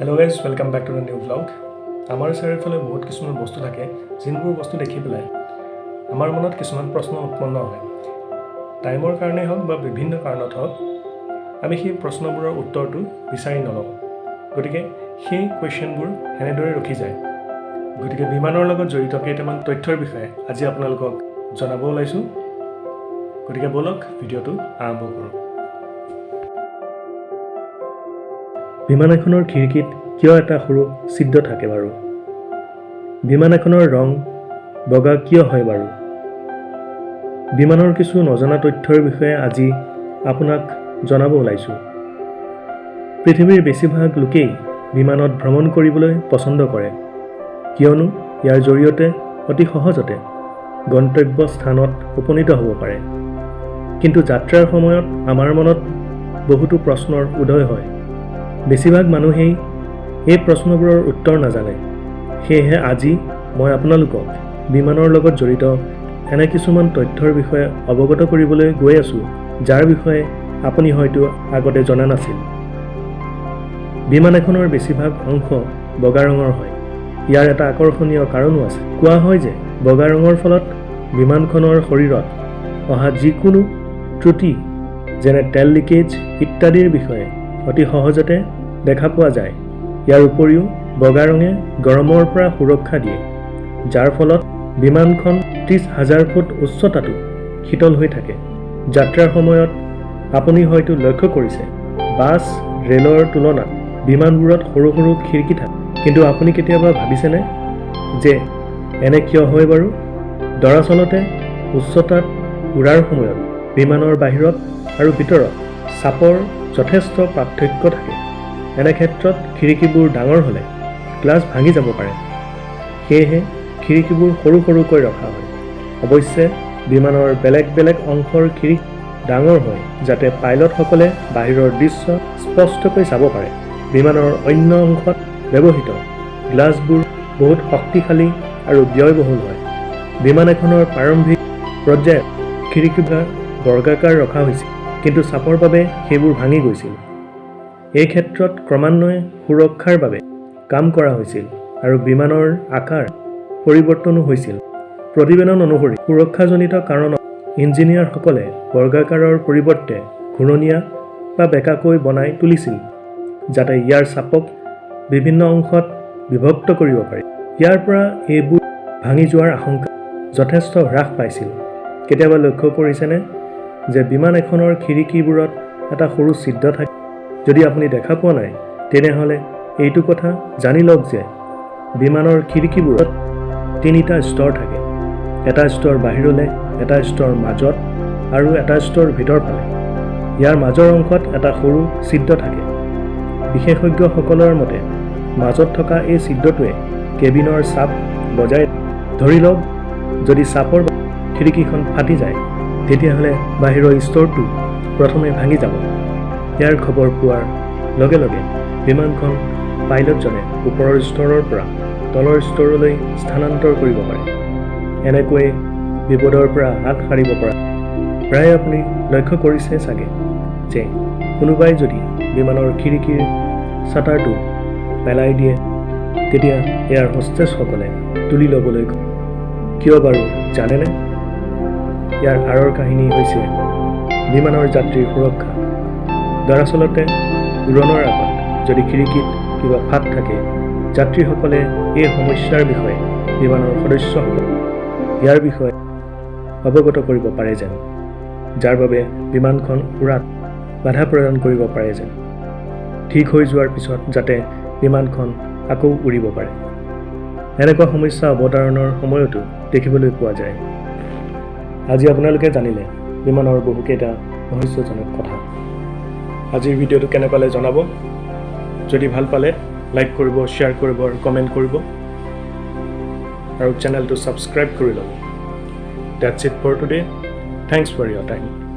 Hello guys, welcome back to the new vlog. আমাৰ চাৰিওফালে বহুত কিছুমান বস্তু থাকে যিবোৰ বস্তু দেখি পেলাই আমাৰ মনত কিছুমান প্ৰশ্ন উৎপন্ন হয় টাইমৰ কাৰণে হওক বা বিভিন্ন কাৰণত হওক আমি সেই প্ৰশ্নবোৰৰ উত্তৰটো বিচাৰি নলওঁ গতিকে সেই কোৱেশ্চনবোৰ হেনেদৰে ৰখি যায় গতিকে বিমানৰ লগত জড়িত কেইটামান তথ্যৰ বিষয়ে আজি আপোনালোকক জনাব ওলাইছো গতিকে বলক ভিডিঅ'টো আৰম্ভ কৰোঁ বিমান এখনৰ খিৰিকীত কিয় এটা সৰু ছিদ্ৰ থাকে বাৰু বিমান এখনৰ ৰং বগা কিয় হয় বাৰু বিমানৰ কিছু নজনা তথ্যৰ বিষয়ে আজি আপোনাক জনাব ওলাইছো পৃথিৱীৰ বেছিভাগ লোকেই বিমানত ভ্ৰমণ কৰিবলৈ পছন্দ কৰে কিয়নো ইয়াৰ জৰিয়তে অতি সহজতে গন্তব্য স্থানত উপনীত হ'ব পাৰে কিন্তু যাত্ৰাৰ সময়ত আমাৰ মনত বহুতো প্ৰশ্নৰ উদয় হয় বেছিভাগ মানুহেই এই প্ৰশ্নবোৰৰ উত্তৰ নাজানে সেয়েহে আজি মই আপোনালোকক বিমানৰ লগত জড়িত এনে কিছুমান তথ্যৰ বিষয়ে অৱগত কৰিবলৈ গৈ আছো যাৰ বিষয়ে আপুনি হয়তো আগতে জনা নাছিল বিমান এখনৰ বেছিভাগ অংশ বগা ৰঙৰ হয় ইয়াৰ এটা আকৰ্ষণীয় কাৰণো আছে কোৱা হয় যে বগা ৰঙৰ ফলত বিমানখনৰ শৰীৰত অহা যিকোনো ত্ৰুটি যেনে তেল লিকেজ ইত্যাদিৰ বিষয়ে অতি সহজতে দেখা পোৱা যায় ইয়াৰ উপৰিও বগা ৰঙে গৰমৰ পৰা সুৰক্ষা দিয়ে যাৰ ফলত বিমানখন 30,000 ফুট উচ্চতাতো শীতল হৈ থাকে যাত্ৰাৰ সময়ত আপুনি হয়তো লক্ষ্য কৰিছে বাছ ৰেলৰ তুলনাত বিমানবোৰত সৰু সৰু খিৰিকী থাকে কিন্তু আপুনি কেতিয়াবা ভাবিছেনে যে এনে কিয় হয় বাৰু দৰাচলতে উচ্চতাত উৰাৰ সময়ত বিমানৰ বাহিৰত আৰু ভিতৰত চাপৰ যথেষ্ট পাৰ্থক্য থাকে এনে ক্ষেত্ৰত খিৰিকীবোৰ ডাঙৰ হ'লে গ্লাছ ভাঙি যাব পাৰে সেয়েহে খিৰিকীবোৰ সৰু সৰুকৈ ৰখা হয় অৱশ্যে বিমানৰ বেলেগ বেলেগ অংশৰ খিৰিকী ডাঙৰ হয় যাতে পাইলটসকলে বাহিৰৰ দৃশ্য স্পষ্টকৈ চাব পাৰে বিমানৰ অন্য অংশত ব্যৱহৃত গ্লাছবোৰ বহুত শক্তিশালী আৰু ব্যয়বহুল হয় বিমান এখনৰ প্ৰাৰম্ভিক পৰ্যায়ত খিৰিকীবোৰ বৰ্গাকাৰ ৰখা হৈছিল কিন্তু চাপৰ বাবে সেইবোৰ ভাঙি গৈছিল এই ক্ষেত্ৰত ক্ৰমান্বয়ে সুৰক্ষাৰ বাবে কাম কৰা হৈছিল আৰু বিমানৰ আকাৰ পৰিৱৰ্তনো হৈছিল প্ৰতিবেদন অনুসৰি সুৰক্ষাজনিত কাৰণত ইঞ্জিনিয়াৰসকলে বৰ্গাকাৰৰ পৰিৱৰ্তে ঘূৰণীয়া বা বেঁকাকৈ বনাই তুলিছিল যাতে ইয়াৰ চাপক বিভিন্ন অংশত বিভক্ত কৰিব পাৰি ইয়াৰ পৰা এইবোৰ ভাঙি যোৱাৰ আশংকা যথেষ্ট হ্ৰাস পাইছিল কেতিয়াবা লক্ষ্য কৰিছেনে যে বিমান এখনৰ খিৰিকীবোৰত এটা সৰু ছিদ্ৰ থাকে যদি আপুনি দেখা পোৱা নাই তেনেহলে এইটো কথা জানি লওক যে বিমানৰ খিৰিকীবোৰত তিনিটা স্তৰ থাকে এটা স্তৰ বাহিৰলৈ এটা স্তৰ মাজত আৰু এটা স্তৰ ভিতৰ ফালে ইয়াৰ মাজৰ অংশত এটা সৰু ছিদ্ৰ থাকে বিশেষজ্ঞসকলৰ মতে মাজত থকা এই ছিদ্ৰটোৱে কেবিনৰ চাপ বজাই ধৰি লওক যদি চাপৰ খিৰিকীখন ফাটি যায় তেতিয়াহ'লে বাহিৰৰ স্তৰটো প্ৰথমে ভাঙি যাব ইয়াৰ খবৰ পোৱাৰ লগে লগে বিমানখন পাইলটজনে ওপৰৰ স্তৰৰ পৰা তলৰ স্তৰলৈ স্থানান্তৰ কৰিব পাৰে এনেকৈ বিপদৰ পৰা হাত সাৰিব পৰা প্ৰায় আপুনি লক্ষ্য কৰিছে চাগে যে কোনোবাই যদি বিমানৰ খিৰিকীৰ শ্বাটাৰটো পেলাই দিয়ে তেতিয়া এয়াৰ হোষ্টেছসকলে তুলি ল'বলৈ কিয় বাৰু জানেনে ইয়াৰ আঁৰৰ কাহিনী হৈছে বিমানৰ যাত্ৰীৰ সুৰক্ষা দৰাচলতে উৰণৰ আগত যদি খিৰিকীত কিবা ফাট থাকে যাত্ৰীসকলে এই সমস্যাৰ বিষয়ে বিমানৰ সদস্যসকলক ইয়াৰ বিষয়ে অৱগত কৰিব পাৰে যেন যাৰ বাবে বিমানখন উৰাত বাধা প্ৰদান কৰিব পাৰে যেন ঠিক হৈ যোৱাৰ পিছত যাতে বিমানখন আকৌ উৰিব পাৰে এনেকুৱা সমস্যা অৱতাৰণৰ সময়তো দেখিবলৈ পোৱা যায় আজি আপোনালোকে জানিলে বিমানৰ বহুকেইটা ৰহস্যজনক কথা আজিৰ ভিডিঅ'টো কেনে পালে জনাব যদি ভাল পালে লাইক কৰিব শ্বেয়াৰ কৰিব আৰু কমেণ্ট কৰিব আৰু চেনেলটো ছাবস্ক্ৰাইব কৰি ল'ব That's it for today. Thanks for your time.